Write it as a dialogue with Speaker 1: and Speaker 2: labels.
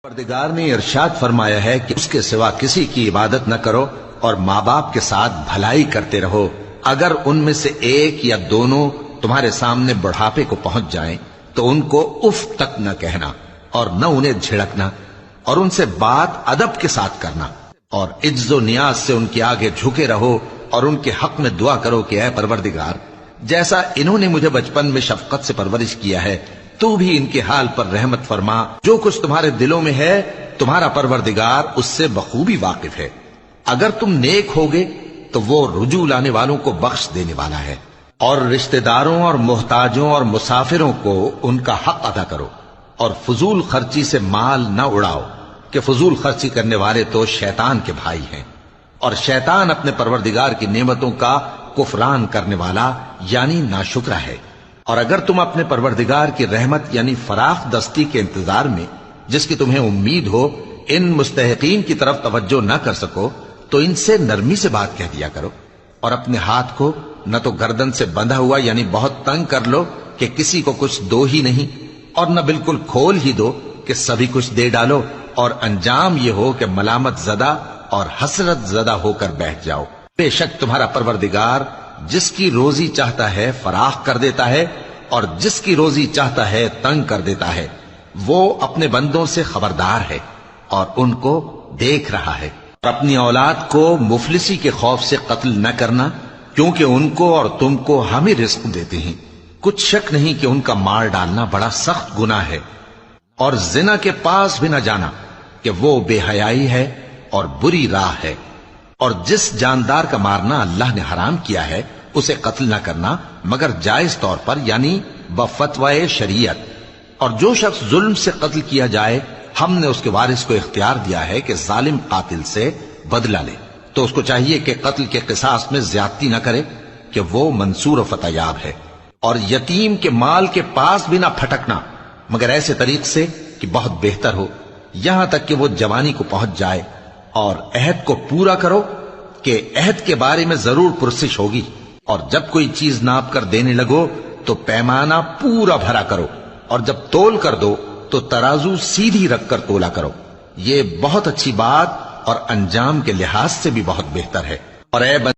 Speaker 1: پروردگار نے ارشاد فرمایا ہے کہ اس کے سوا کسی کی عبادت نہ کرو اور ماں باپ کے ساتھ بھلائی کرتے رہو، اگر ان میں سے ایک یا دونوں تمہارے سامنے بڑھاپے کو پہنچ جائیں تو ان کو اف تک نہ کہنا اور نہ انہیں جھڑکنا، اور ان سے بات ادب کے ساتھ کرنا، اور عجز و نیاز سے ان کے آگے جھکے رہو اور ان کے حق میں دعا کرو کہ اے پروردگار، جیسا انہوں نے مجھے بچپن میں شفقت سے پرورش کیا ہے تو بھی ان کے حال پر رحمت فرما، جو کچھ تمہارے دلوں میں ہے تمہارا پروردگار اس سے بخوبی واقف ہے، اگر تم نیک ہوگے تو وہ رجوع لانے والوں کو بخش دینے والا ہے، اور رشتہ داروں اور محتاجوں اور مسافروں کو ان کا حق ادا کرو، اور فضول خرچی سے مال نہ اڑاؤ کہ فضول خرچی کرنے والے تو شیطان کے بھائی ہیں، اور شیطان اپنے پروردگار کی نعمتوں کا کفران کرنے والا یعنی ناشکرا ہے۔ اور اگر تم اپنے پروردگار کی رحمت یعنی فراخ دستی کے انتظار میں جس کی تمہیں امید ہو ان مستحقین کی طرف توجہ نہ کر سکو تو ان سے نرمی سے بات کہہ دیا کرو، اور اپنے ہاتھ کو نہ تو گردن سے بندھا ہوا یعنی بہت تنگ کر لو کہ کسی کو کچھ دو ہی نہیں، اور نہ بالکل کھول ہی دو کہ سبھی کچھ دے ڈالو، اور انجام یہ ہو کہ ملامت زدہ اور حسرت زدہ ہو کر بیٹھ جاؤ۔ بے شک تمہارا پروردگار جس کی روزی چاہتا ہے فراخ کر دیتا ہے اور جس کی روزی چاہتا ہے تنگ کر دیتا ہے، وہ اپنے بندوں سے خبردار ہے اور ان کو دیکھ رہا ہے۔ اور اپنی اولاد کو مفلسی کے خوف سے قتل نہ کرنا، کیونکہ ان کو اور تم کو ہم ہی رزق دیتے ہیں، کچھ شک نہیں کہ ان کا مار ڈالنا بڑا سخت گناہ ہے، اور زنا کے پاس بھی نہ جانا کہ وہ بے حیائی ہے اور بری راہ ہے، اور جس جاندار کا مارنا اللہ نے حرام کیا ہے اسے قتل نہ کرنا مگر جائز طور پر یعنی بفتوائے شریعت، اور جو شخص ظلم سے قتل کیا جائے ہم نے اس کے وارث کو اختیار دیا ہے کہ ظالم قاتل سے بدلہ لے، تو اس کو چاہیے کہ قتل کے قصاص میں زیادتی نہ کرے کہ وہ منصور و فتح یاب ہے، اور یتیم کے مال کے پاس بھی نہ پھٹکنا مگر ایسے طریق سے کہ بہت بہتر ہو، یہاں تک کہ وہ جوانی کو پہنچ جائے، اور عہد کو پورا کرو کہ عہد کے بارے میں ضرور پرسش ہوگی، اور جب کوئی چیز ناپ کر دینے لگو تو پیمانہ پورا بھرا کرو، اور جب تول کر دو تو ترازو سیدھی رکھ کر تولا کرو، یہ بہت اچھی بات اور انجام کے لحاظ سے بھی بہت بہتر ہے۔ اور اے